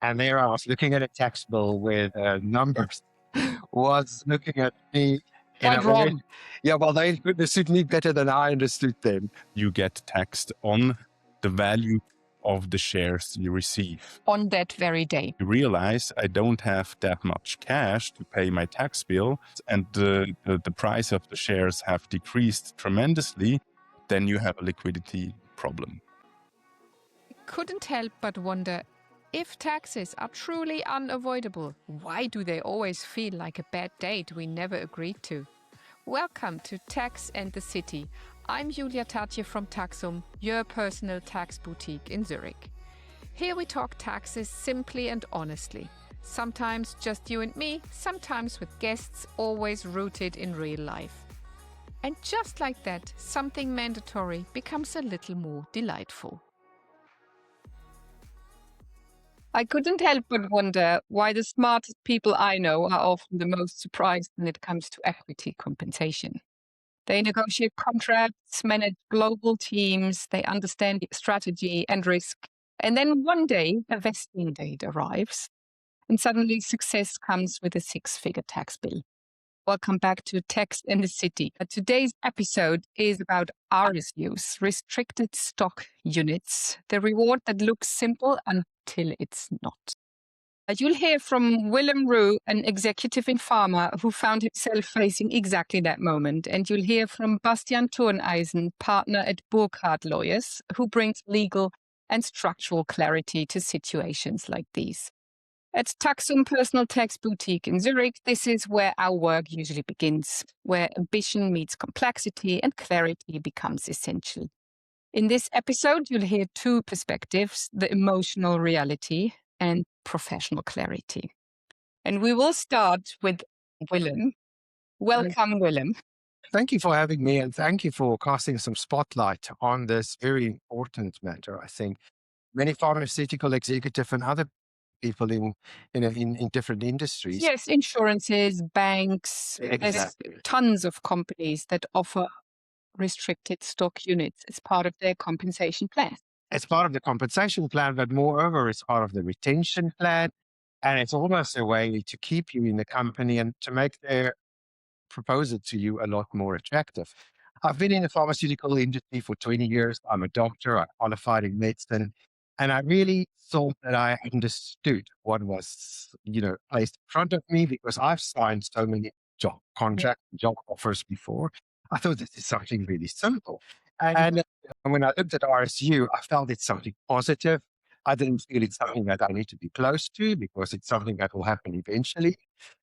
And there I was looking at a tax bill with numbers, was looking at me. Quite wrong. Yeah, well, they understood me better than I understood them. You get taxed on the value of the shares you receive. On that very day. You realize I don't have that much cash to pay my tax bill, and the price of the shares have decreased tremendously, then you have a liquidity problem. Couldn't help but wonder, if taxes are truly unavoidable, why do they always feel like a bad date we never agreed to? Welcome to Tax and the City. I'm Tatje from Taxum, your personal tax boutique in Zurich. Here we talk taxes simply and honestly. Sometimes just you and me, sometimes with guests, always rooted in real life. And just like that, something mandatory becomes a little more delightful. I couldn't help but wonder why the smartest people I know are often the most surprised when it comes to equity compensation. They negotiate contracts, manage global teams, they understand strategy and risk. And then one day, a vesting date arrives, and suddenly success comes with a six-figure tax bill. Welcome back to Tax and the City. Today's episode is about RSUs, restricted stock units, the reward that looks simple until it's not. You'll hear from Willem Roux, an executive in pharma who found himself facing exactly that moment. And you'll hear from Bastian Thurneysen, partner at Burkhardt Lawyers, who brings legal and structural clarity to situations like these. At Taxum Personal Tax Boutique in Zurich, this is where our work usually begins, where ambition meets complexity and clarity becomes essential. In this episode, you'll hear two perspectives, the emotional reality and professional clarity. And we will start with Willem. Welcome, Willem. Thank you for having me, and thank you for casting some spotlight on this very important matter. I think many pharmaceutical executives and other people in different industries. Yes, insurances, banks, Exactly. There's tons of companies that offer restricted stock units as part of their compensation plan. It's part of the compensation plan, but moreover, it's part of the retention plan. And it's almost a way to keep you in the company and to make their proposal to you a lot more attractive. I've been in the pharmaceutical industry for 20 years. I'm a doctor. I qualified in medicine. And I really thought that I understood what was, placed in front of me because I've signed so many job contracts, job offers before. I thought this is something really simple. And when I looked at RSU, I felt it's something positive. I didn't feel it's something that I need to be close to because it's something that will happen eventually.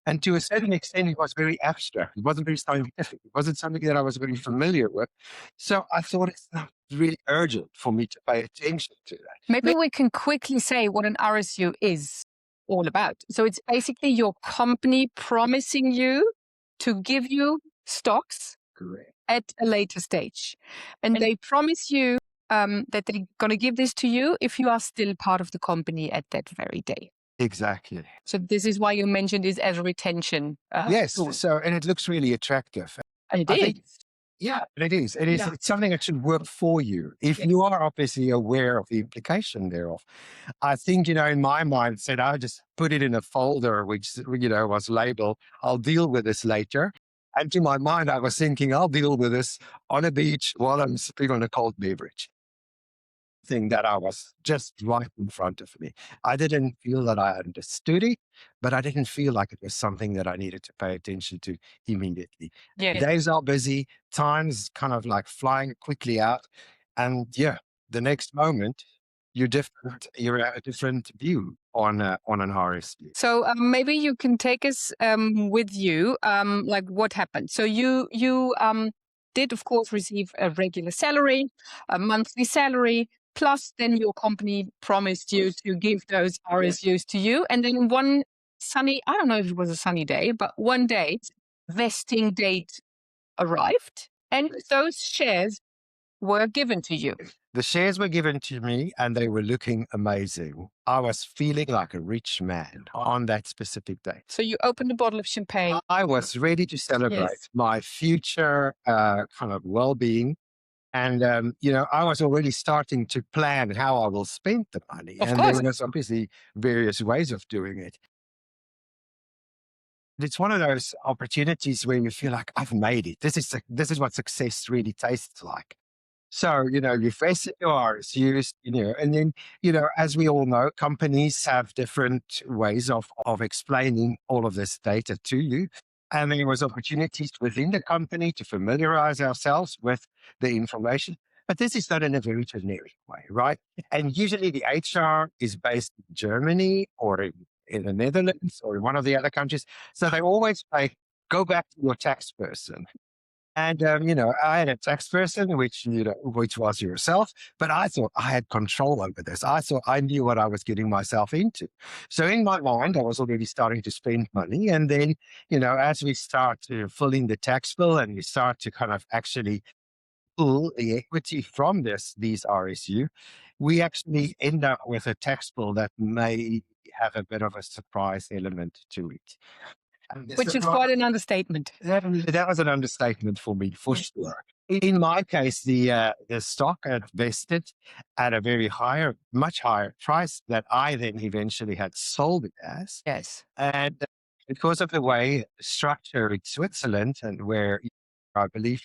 And to a certain extent, it was very abstract. It wasn't very scientific. It wasn't something that I was very familiar with. So I thought it's not really urgent for me to pay attention to that. Maybe we can quickly say what an RSU is all about. So it's basically your company promising you to give you stocks at a later stage. And they promise you that they're going to give this to you if you are still part of the company at that very day. Exactly. So this is why you mentioned this as a retention. Yes. tool. So, and it looks really attractive. And it I is. think- Yeah, it is. It is. Yeah. It's something that should work for you if you are obviously aware of the implication thereof. I think, in my mindset, I just put it in a folder, which, was labeled, I'll deal with this later. And to my mind, I was thinking, I'll deal with this on a beach while I'm sipping on a cold beverage. Thing that I was just right in front of me. I didn't feel that I understood it, but I didn't feel like it was something that I needed to pay attention to immediately. Yeah. Days are busy, time's kind of like flying quickly out. And the next moment, you're different. You're at a different view on an RSU. So maybe you can take us with you, like what happened. So you did, of course, receive a regular salary, a monthly salary, plus then your company promised you to give those RSUs to you. And then one sunny, I don't know if it was a sunny day, but one day, vesting date arrived and those shares were given to you. The shares were given to me and they were looking amazing. I was feeling like a rich man on that specific day. So you opened a bottle of champagne. I was ready to celebrate my future kind of well-being. And, I was already starting to plan how I will spend the money. Of And course. there was obviously various ways of doing it. It's one of those opportunities where you feel like I've made it. This is what success really tastes like. So, you face your RSUs, and then, as we all know, companies have different ways of explaining all of this data to you. And there was opportunities within the company to familiarize ourselves with the information. But this is done in a very generic way, right? And usually the HR is based in Germany or in the Netherlands or in one of the other countries. So they always say, go back to your tax person. And, I had a tax person, which was yourself, but I thought I had control over this. I thought I knew what I was getting myself into. So in my mind, I was already starting to spend money. And then, as we start to fill in the tax bill and we start to kind of actually pull the equity from these RSU, we actually end up with a tax bill that may have a bit of a surprise element to it. Which is quite an understatement. That was an understatement for me, for sure. In my case, the stock had vested at a much higher price that I then eventually had sold it as. Yes. And because of the way structure in Switzerland, and where I believe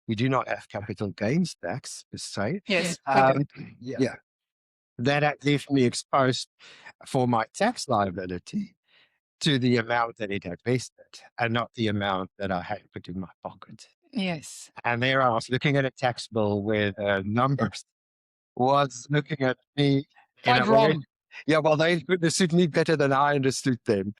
we do not have capital gains tax per se. Yes. Yeah. That had left me exposed for my tax liability to the amount that it had vested and not the amount that I had put in my pocket. Yes. And there I was looking at a tax bill where the numbers was looking at me. Quite wrong. Yeah, well, they understood me better than I understood them.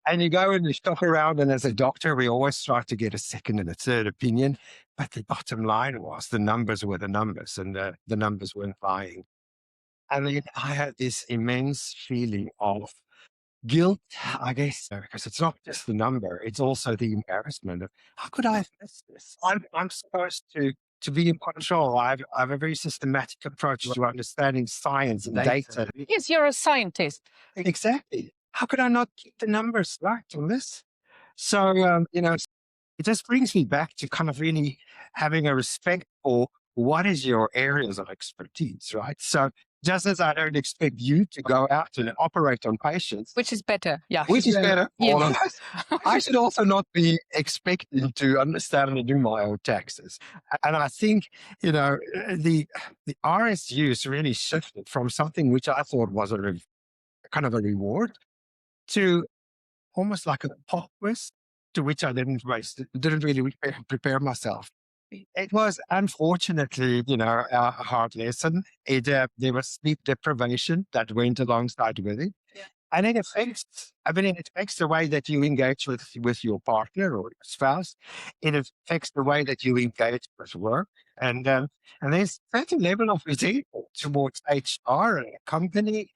And you go and you shop around, and as a doctor, we always try to get a second and a third opinion. But the bottom line was the numbers were the numbers, and the numbers weren't lying. And then I had this immense feeling of guilt, I guess, because it's not just the number, it's also the embarrassment of how could I have missed this? I'm supposed to be in control. I have a very systematic approach to understanding science and data. Yes, you're a scientist. Exactly. How could I not keep the numbers right on this? So, it just brings me back to kind of really having a respect for what is your areas of expertise, right? So just as I don't expect you to go out and operate on patients, Which is better. Yeah. which is better, Yeah. all of us, I should also not be expected to understand and do my own taxes. And I think, the RSUs really shifted from something which I thought was kind of a reward to almost like a pop quiz, to which I didn't really prepare myself. It was unfortunately, a hard lesson. There was sleep deprivation that went alongside with it. Yeah. And it affects the way that you engage with your partner or your spouse. It affects the way that you engage with work. And there's a certain level of resentment towards HR and a company.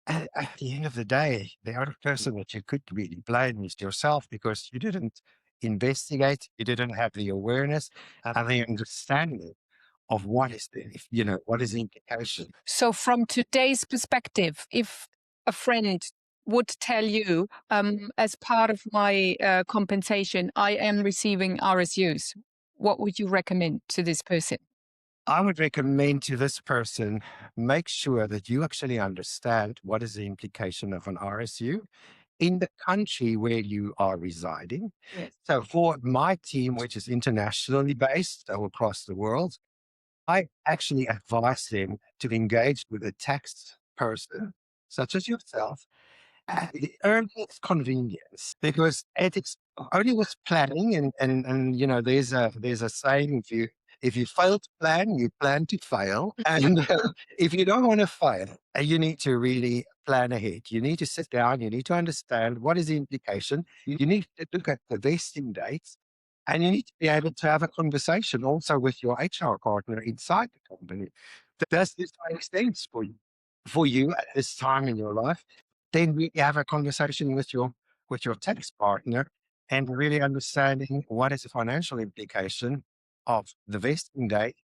And at the end of the day, the other person that you could really blame is yourself, because you didn't investigate, you didn't have the awareness and the understanding of what is what is the implication. So from today's perspective, if a friend would tell you, as part of my compensation, I am receiving RSUs, what would you recommend to this person? I would recommend to this person, make sure that you actually understand what is the implication of an RSU in the country where you are residing. Yes. So for my team, which is internationally based across the world, I actually advise them to engage with a tax person, such as yourself, at the earliest convenience, because it's only with planning and there's a saying, if you fail to plan, you plan to fail. And if you don't want to fail, you need to really plan ahead. You need to sit down, you need to understand what is the implication. You need to look at the vesting dates, and you need to be able to have a conversation also with your HR partner inside the company. Does this make sense for you at this time in your life? Then we have a conversation with your tax partner and really understanding what is the financial implication of the vesting date,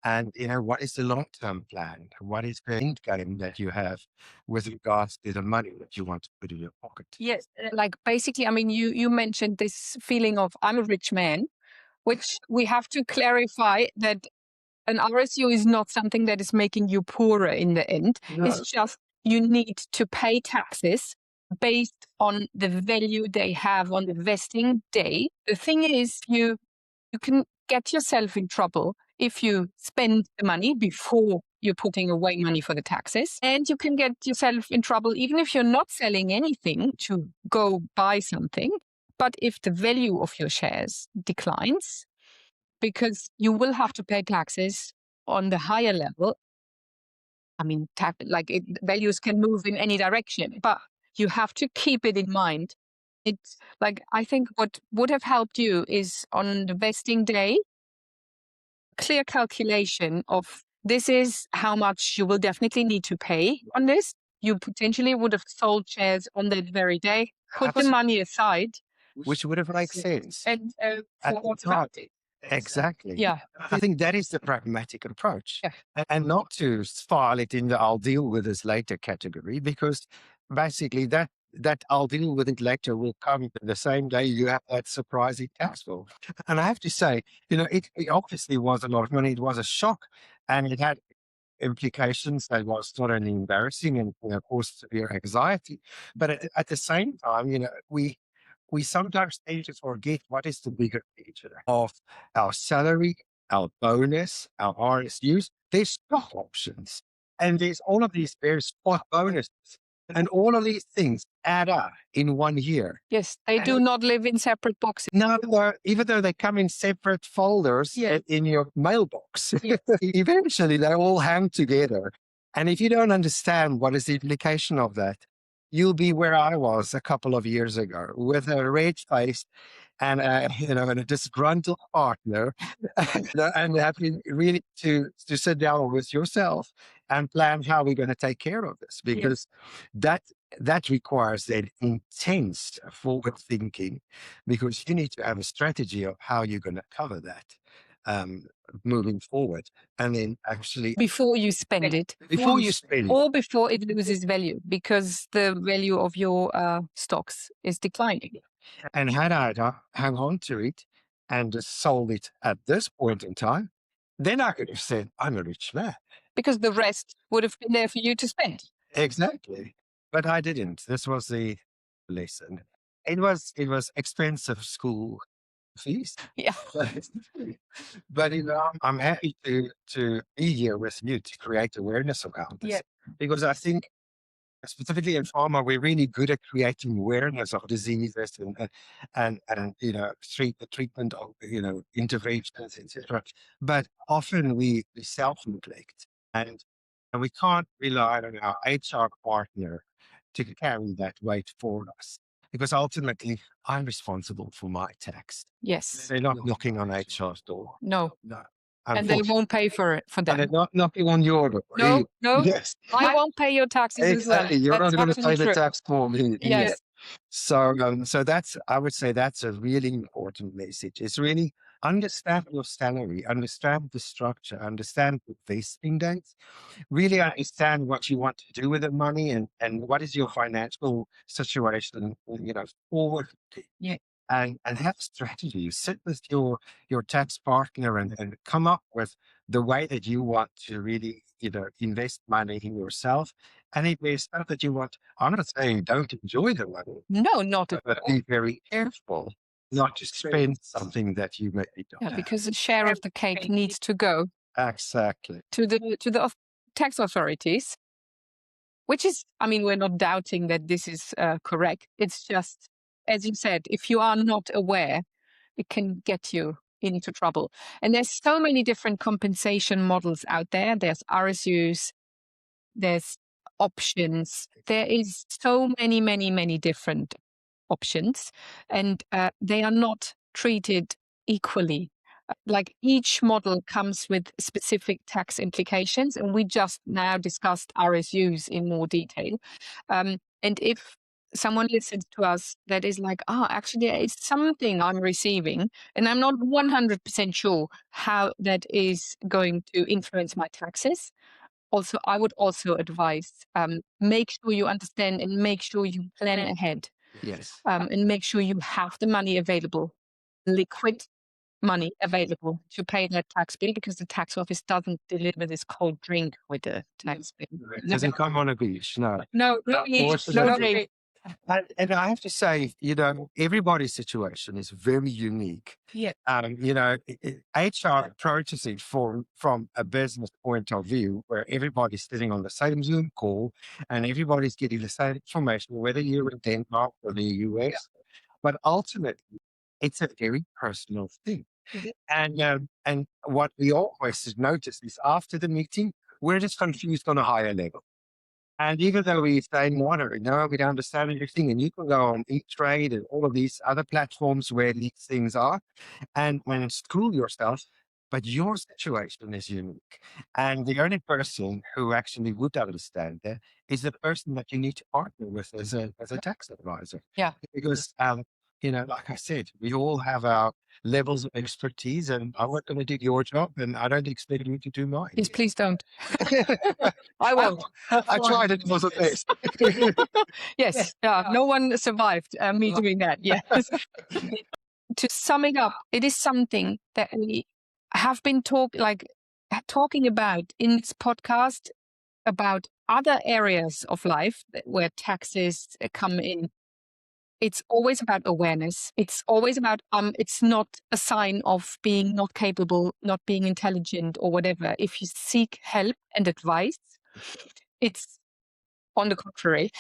and what is the long-term plan? What is the end game that you have with regards to the money that you want to put in your pocket? Yes, like basically, I mean, you mentioned this feeling of I'm a rich man, which we have to clarify that an RSU is not something that is making you poorer in the end. No. It's just you need to pay taxes based on the value they have on the vesting day. The thing is, you can get yourself in trouble if you spend the money before you're putting away money for the taxes. And you can get yourself in trouble even if you're not selling anything to go buy something. But if the value of your shares declines, because you will have to pay taxes on the higher level. I mean, values can move in any direction, but you have to keep it in mind. It's like, I think what would have helped you is on the vesting day, clear calculation of this is how much you will definitely need to pay on this. You potentially would have sold shares on that very day, put the money aside. Which would have made sense. And At the time. Exactly. Yeah. I think that is the pragmatic approach. Yeah. And not to file it in the I'll deal with this later category, because basically that I'll deal with it later will come the same day you have that surprising tax bill. And I have to say, it obviously was a lot of money. It was a shock, and it had implications that was not only embarrassing and caused severe anxiety, but at the same time, we sometimes tend to forget what is the bigger picture of our salary, our bonus, our RSUs. There's stock options, and there's all of these various spot bonuses, and all of these things add up in 1 year. Yes, they do not live in separate boxes. No, even though they come in separate folders in your mailbox, eventually they all hang together. And if you don't understand what is the implication of that, you'll be where I was a couple of years ago, with a red face and a disgruntled partner, and having really to sit down with yourself and plan how we're going to take care of this, because that requires that intense forward thinking, because you need to have a strategy of how you're going to cover that moving forward, and then actually before you spend it, or before it loses value, because the value of your stocks is declining. And had I hung on to it and just sold it at this point in time, then I could have said, I'm a rich man. Because the rest would have been there for you to spend. Exactly. But I didn't. This was the lesson. It was expensive school fees. Yeah. But I'm happy to be here with you to create awareness around this. Because I think, specifically in pharma, we're really good at creating awareness of diseases and treatment of interventions, etc. But often we self-neglect, and we can't rely on our HR partner to carry that weight for us, because ultimately I'm responsible for my tax. Yes. They're not knocking on HR's door. No. And they won't pay for them. And they're not knocking on your door. No. Yes. I won't pay your taxes as well. You're not going to pay the tax for me. Yes. So I would say that's a really important message. It's really understand your salary, understand the structure, understand the vesting dates, really understand what you want to do with the money, and what is your financial situation, forward. Yeah. And have strategy. Sit with your tax partner and come up with the way that you want to really invest money in yourself. And if there's stuff that you want, I'm not saying don't enjoy the money. No, not at all. But be very careful not to spend something that you maybe don't. Yeah, because a share of the cake needs to go Exactly to the tax authorities, which is, we're not doubting that this is correct. It's just, as you said, if you are not aware, it can get you into trouble. And there's so many different compensation models out there. There's RSUs, there's options. There is so many, many, many different options, and they are not treated equally. Like each model comes with specific tax implications, and we just now discussed RSUs in more detail. And if someone listens to us that is like, actually, it's something I'm receiving, and I'm not 100% sure how that is going to influence my taxes. Also, I would also advise, make sure you understand and make sure you plan ahead. Yes. And make sure you have the money available, liquid, money available to pay that tax bill because the tax office doesn't deliver this cold drink with the tax bill. It doesn't come on a beach, no. No, no, no drink. And I have to say, everybody's situation is very unique. Yeah. HR approaches it from a business point of view where everybody's sitting on the same Zoom call and everybody's getting the same information, whether you're in Denmark or the US. But ultimately, it's a very personal thing. And what we always notice is after the meeting, we're just confused on a higher level. And even though we say monitoring, no, we don't understand everything. And you can go on E-Trade and all of these other platforms where these things are and school yourself. But your situation is unique. And the only person who actually would understand that is the person that you need to partner with as a tax advisor. Yeah. Because, like I said, we all have our levels of expertise, and I'm not going to do your job, and I don't expect you to do mine. Yes, please don't. I won't. I tried it, it was a best. Yes, no one survived me doing that. Yes. To sum it up, it is something that we have been talking about in this podcast about other areas of life where taxes come in. It's always about awareness. It's always about, it's not a sign of being not capable, not being intelligent or whatever. If you seek help and advice, it's on the contrary.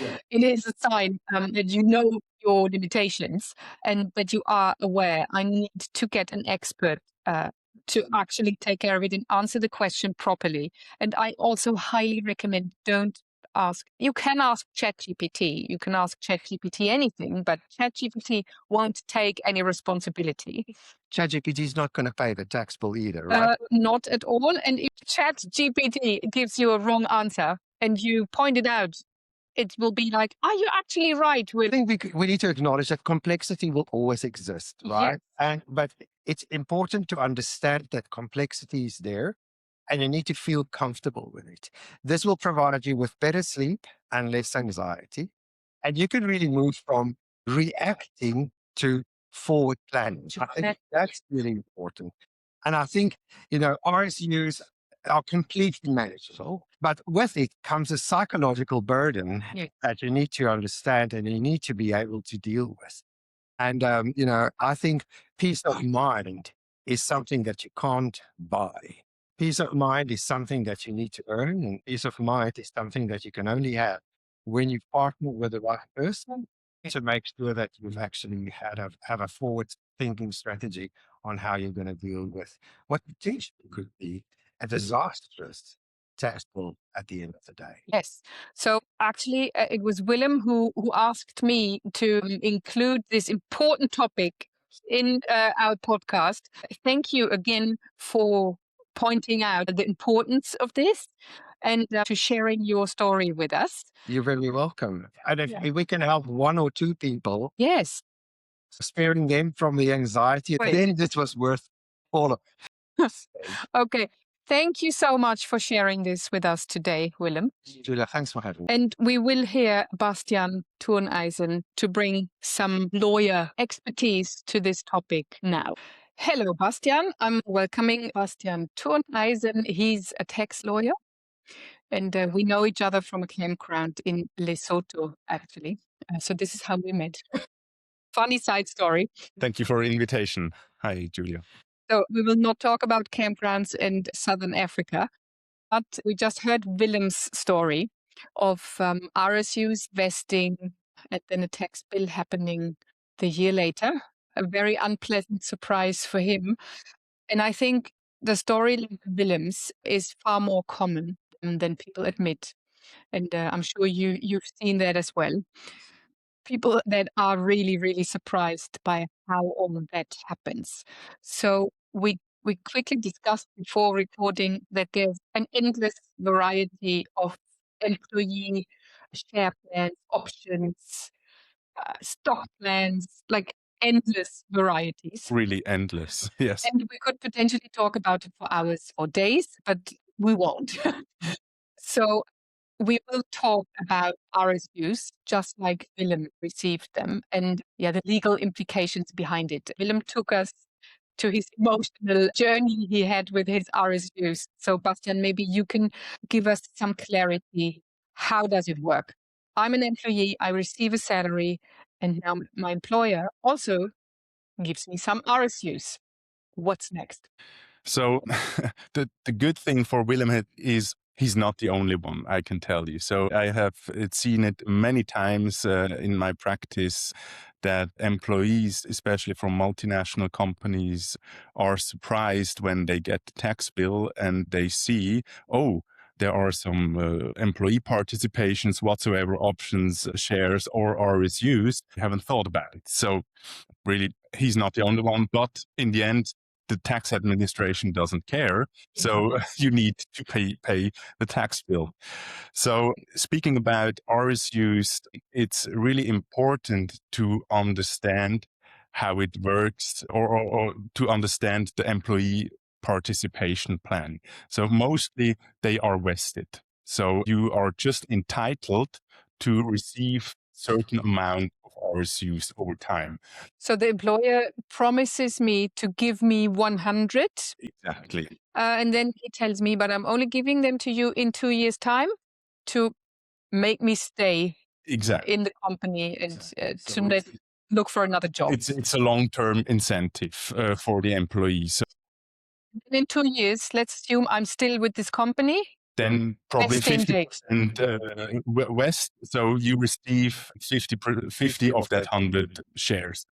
Yeah. It is a sign that you know your limitations and that you are aware, I need to get an expert to actually take care of it and answer the question properly. And I also highly recommend don't ask. You can ask ChatGPT. You can ask ChatGPT anything, but ChatGPT won't take any responsibility. ChatGPT is not going to pay the tax bill either, right? Not at all. And if ChatGPT gives you a wrong answer and you point it out, it will be like, are you actually right? I think we need to acknowledge that complexity will always exist, right? Yes. But it's important to understand that complexity is there and you need to feel comfortable with it. This will provide you with better sleep and less anxiety. And you can really move from reacting to forward planning. I think that's really important. And I think, RSUs are completely manageable, but with it comes a psychological burden that you need to understand and you need to be able to deal with. And, I think peace of mind is something that you can't buy. Peace of mind is something that you need to earn, and peace of mind is something that you can only have when you partner with the right person to make sure that you've actually have a forward thinking strategy on how you're going to deal with what potentially could be a disastrous tax bill at the end of the day. Yes. So actually, it was Willem who asked me to include this important topic in our podcast. Thank you again for pointing out the importance of this and to sharing your story with us. You're very welcome. And if we can help one or two people, yes, sparing them from the anxiety, then this was worth all of it. Okay. Thank you so much for sharing this with us today, Willem. Julia, thanks for having me. And we will hear Bastian Thurneysen to bring some lawyer expertise to this topic now. Hello, Bastian. I'm welcoming Bastian Thurneysen. He's a tax lawyer. And we know each other from a campground in Lesotho, actually. So this is how we met. Funny side story. Thank you for the invitation. Hi, Julia. So we will not talk about campgrounds in Southern Africa, but we just heard Willem's story of RSUs vesting and then a tax bill happening the year later. A very unpleasant surprise for him. And I think the story like Willem's is far more common than people admit. And I'm sure you've seen that as well. People that are really, really surprised by how all of that happens. So we quickly discussed before recording that there's an endless variety of employee share plans, options, stock plans, like endless varieties. Really endless. Yes. And we could potentially talk about it for hours or days, but we won't. So we will talk about RSUs, just like Willem received them, and the legal implications behind it. Willem took us to his emotional journey he had with his RSUs. So, Bastian, maybe you can give us some clarity. How does it work? I'm an employee, I receive a salary, and now my employer also gives me some RSUs. What's next? So the good thing for Willem is he's not the only one, I can tell you. So I have seen it many times in my practice that employees, especially from multinational companies, are surprised when they get the tax bill and they see, oh, there are some employee participations, whatsoever options, shares, or RSUs. You haven't thought about it. So really, he's not the only one. But in the end, the tax administration doesn't care. So you need to pay the tax bill. So speaking about RSUs, it's really important to understand how it works or to understand the employee participation plan. So mostly they are vested. So you are just entitled to receive certain amount of RSUs over time. So the employer promises me to give me 100. Exactly. And then he tells me, but I'm only giving them to you in 2 years' time to make me stay Exactly. in the company and So to look for another job. It's a long-term incentive for the employee. So in 2 years, let's assume I'm still with this company. then probably Vesting 50% West. So you receive 50 of that 100 shares.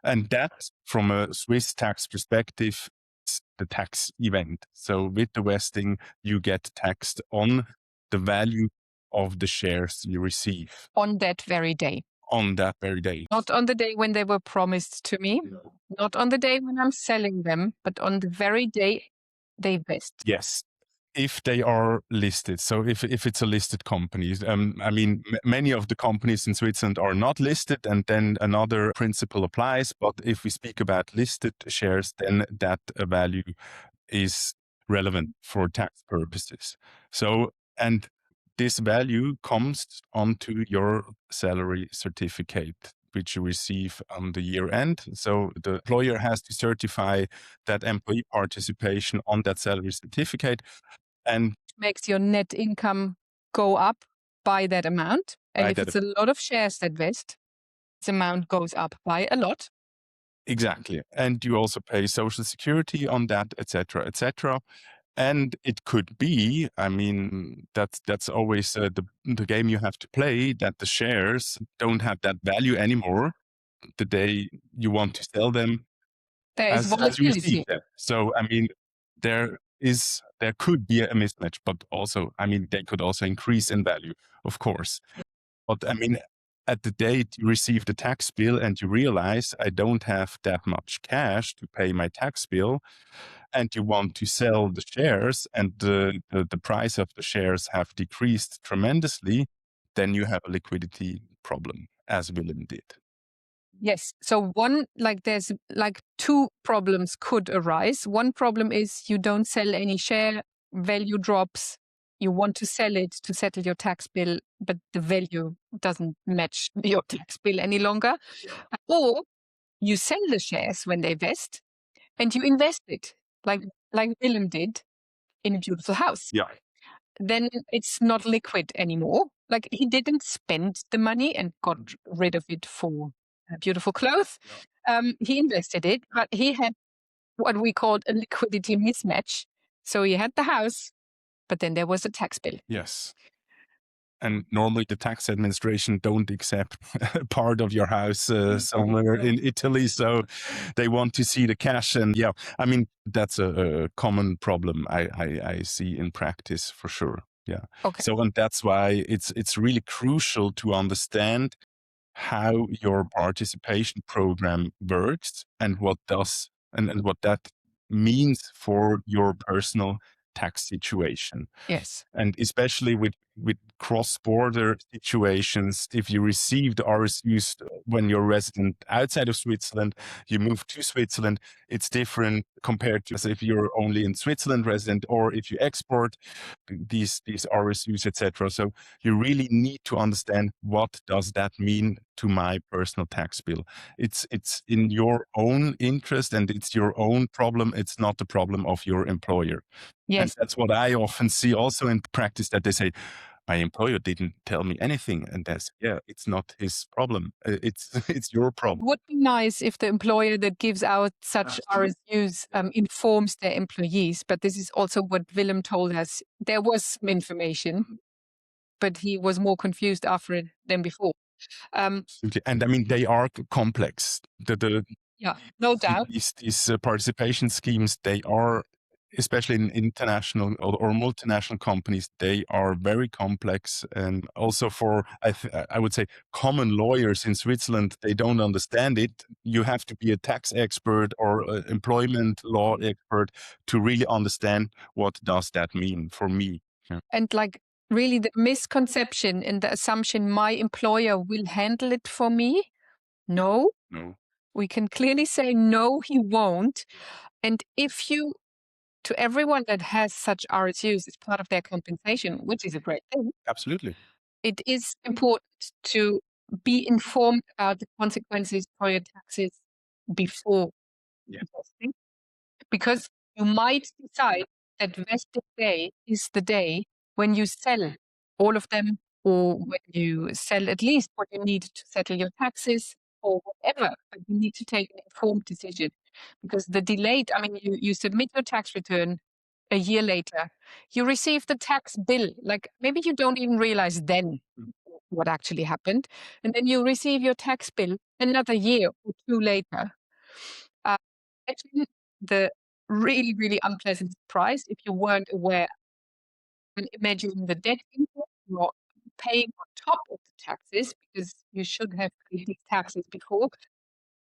And that, from a Swiss tax perspective, is the tax event. So with the vesting, you get taxed on the value of the shares you receive. On that very day. On that very day. Not on the day when they were promised to me, not on the day when I'm selling them, but on the very day they vest. Yes. If they are listed, so if it's a listed company, I mean, many of the companies in Switzerland are not listed, and then another principle applies. But if we speak about listed shares, then that value is relevant for tax purposes. So, and this value comes onto your salary certificate, which you receive on the year end. So the employer has to certify that employee participation on that salary certificate. And makes your net income go up by that amount. And if it's a lot of shares that vest, this amount goes up by a lot. Exactly. And you also pay social security on that, etc., etc. And it could be, I mean, that's always the game you have to play, that the shares don't have that value anymore the day you want to sell them as you receive them. So, I mean, there could be a mismatch, but also, I mean, they could also increase in value, of course. But I mean, at the date you receive the tax bill and you realize I don't have that much cash to pay my tax bill, and you want to sell the shares, and the price of the shares have decreased tremendously, then you have a liquidity problem, as Willem did. Yes. So there's two problems could arise. One problem is you don't sell any share, value drops. You want to sell it to settle your tax bill, but the value doesn't match your tax bill any longer. Or you sell the shares when they vest and you invest it, like Willem did, in a beautiful house. Yeah. Then it's not liquid anymore. Like he didn't spend the money and got rid of it for beautiful clothes. He invested it, but he had what we called a liquidity mismatch. So he had the house, but then there was a tax bill. Yes. And normally the tax administration don't accept part of your house somewhere in Italy. So they want to see the cash. And yeah, I mean, that's a common problem I see in practice for sure. Yeah. Okay. So, and that's why it's really crucial to understand how your participation program works and what that means for your personal tax situation. Yes. And especially with with cross-border situations. If you receive the RSUs when you're resident outside of Switzerland, you move to Switzerland, it's different compared to as if you're only in Switzerland resident, or if you export these RSUs, etc. So you really need to understand what does that mean to my personal tax bill. It's in your own interest and it's your own problem. It's not the problem of your employer. Yes. And that's what I often see also in practice, that they say, my employer didn't tell me anything. And that's, it's not his problem. It's your problem. It would be nice if the employer that gives out such RSUs informs their employees. But this is also what Willem told us. There was some information, but he was more confused after it than before. Absolutely. And I mean, they are complex. Yeah, no doubt. These participation schemes, they are, especially in international or multinational companies, they are very complex. And also for, I would say, common lawyers in Switzerland, they don't understand it. You have to be a tax expert or employment law expert to really understand what does that mean for me. Yeah. And like really the misconception and the assumption my employer will handle it for me. No. We can clearly say, no, he won't. And if you, to everyone that has such RSUs as part of their compensation, which is a great thing. Absolutely. It is important to be informed about the consequences for your taxes before investing, because you might decide that vesting day is the day when you sell all of them, or when you sell at least what you need to settle your taxes, or whatever. But you need to take an informed decision, because the delayed, I mean, you submit your tax return a year later, you receive the tax bill. Like maybe you don't even realize then what actually happened. And then you receive your tax bill another year or two later. Actually, the really, really unpleasant surprise if you weren't aware. And imagine the debt interest you're paying on top of the taxes, because you should have paid these taxes before.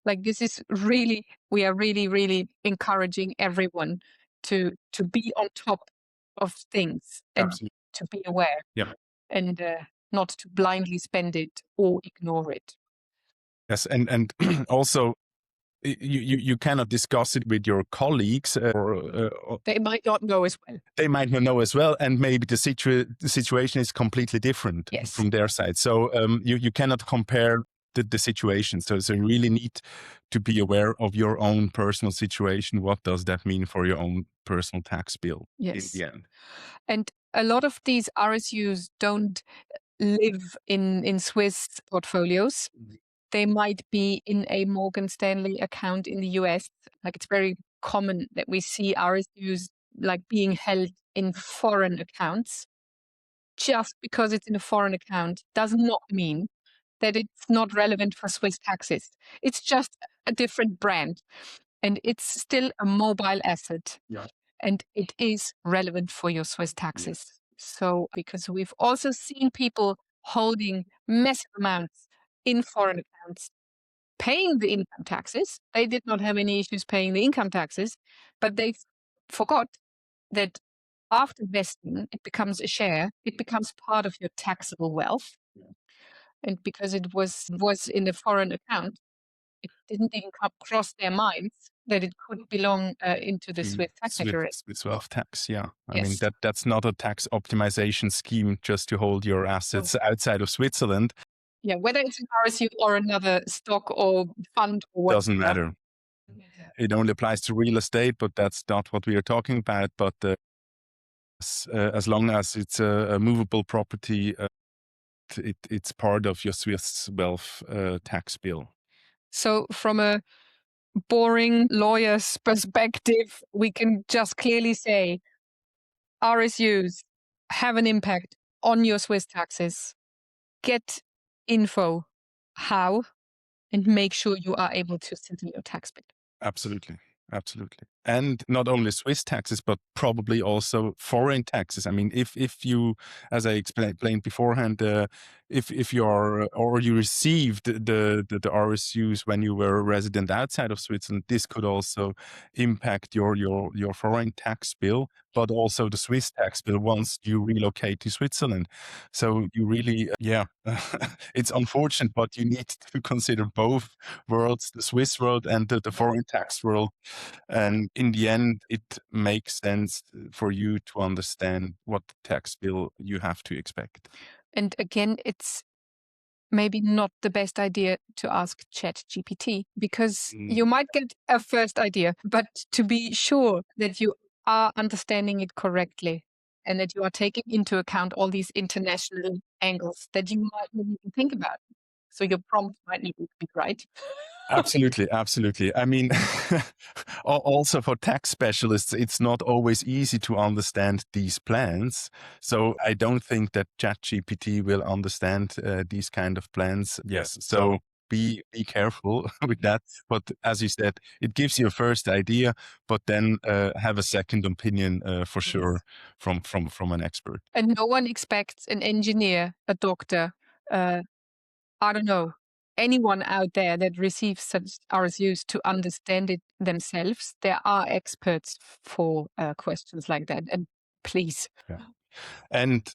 Like this is really, we are really, really encouraging everyone to be on top of things and Absolutely. to be aware, and not to blindly spend it or ignore it. Yes, and also you cannot discuss it with your colleagues, or they might not know as well. They might not know as well, and maybe the situation is completely different from their side. So you cannot compare the situation. So you really need to be aware of your own personal situation. What does that mean for your own personal tax bill in the end? And a lot of these RSUs don't live in Swiss portfolios. They might be in a Morgan Stanley account in the US. Like it's very common that we see RSUs like being held in foreign accounts. Just because it's in a foreign account does not mean that it's not relevant for Swiss taxes. It's just a different brand, and it's still a mobile asset. And it is relevant for your Swiss taxes. So, because we've also seen people holding massive amounts in foreign accounts, paying the income taxes. They did not have any issues paying the income taxes, but they forgot that after vesting, it becomes a share. It becomes part of your taxable wealth. And because it was in a foreign account, it didn't even cross their minds that it could belong into the Swiss tax category. Swiss wealth tax, I mean, that's not a tax optimization scheme just to hold your assets outside of Switzerland. Yeah, whether it's an RSU or another stock or fund or whatever. Doesn't matter. It only applies to real estate, but that's not what we are talking about. But as long as it's a movable property, it's part of your Swiss wealth tax bill. So from a boring lawyer's perspective, we can just clearly say RSUs have an impact on your Swiss taxes. Get info how, and make sure you are able to settle your tax bill. Absolutely. and not only Swiss taxes, but probably also foreign taxes. I mean, if you, as I explained beforehand, if you are or you received the RSUs when you were a resident outside of Switzerland, this could also impact your foreign tax bill, but also the Swiss tax bill once you relocate to Switzerland. So you really, it's unfortunate, but you need to consider both worlds, the Swiss world and the foreign tax world. And in the end, it makes sense for you to understand what tax bill you have to expect. And again, it's maybe not the best idea to ask ChatGPT, because you might get a first idea, but to be sure that you are understanding it correctly and that you are taking into account all these international angles that you might not even think about. So your prompt might not be right. Absolutely, absolutely. I mean, also for tax specialists, it's not always easy to understand these plans. So I don't think that ChatGPT will understand these kind of plans. Yes. So be careful with that. But as you said, it gives you a first idea, but then have a second opinion for sure from an expert. And no one expects an engineer, a doctor, I don't know, anyone out there that receives such RSUs to understand it themselves. There are experts for questions like that. And please. Yeah. And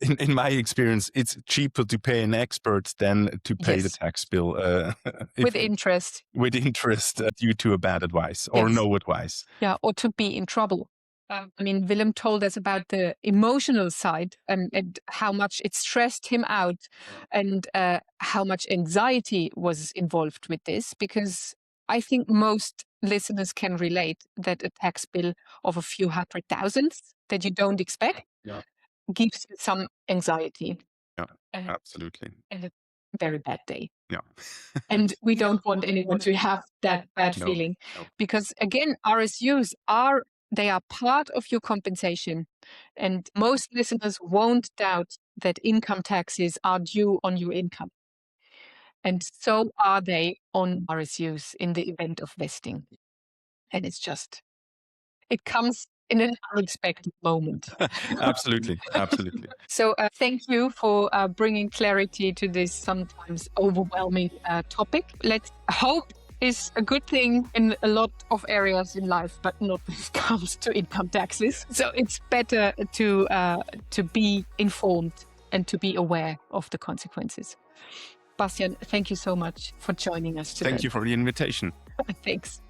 in my experience, it's cheaper to pay an expert than to pay the tax bill. With interest. With interest due to a bad advice or no advice. Yeah, or to be in trouble. I mean, Willem told us about the emotional side and how much it stressed him out and how much anxiety was involved with this, because I think most listeners can relate that a tax bill of a few $100,000 that you don't expect gives you some anxiety. Yeah, absolutely. And a very bad day. Yeah. And we don't want anyone to have that bad feeling. Because again, RSUs are part of your compensation. And most listeners won't doubt that income taxes are due on your income. And so are they on RSUs in the event of vesting. And it comes in an unexpected moment. Absolutely, absolutely. So thank you for bringing clarity to this sometimes overwhelming topic. Let's hope is a good thing in a lot of areas in life, but not when it comes to income taxes. So it's better to be informed and to be aware of the consequences. Bastian, thank you so much for joining us today. Thank you for the invitation. Thanks.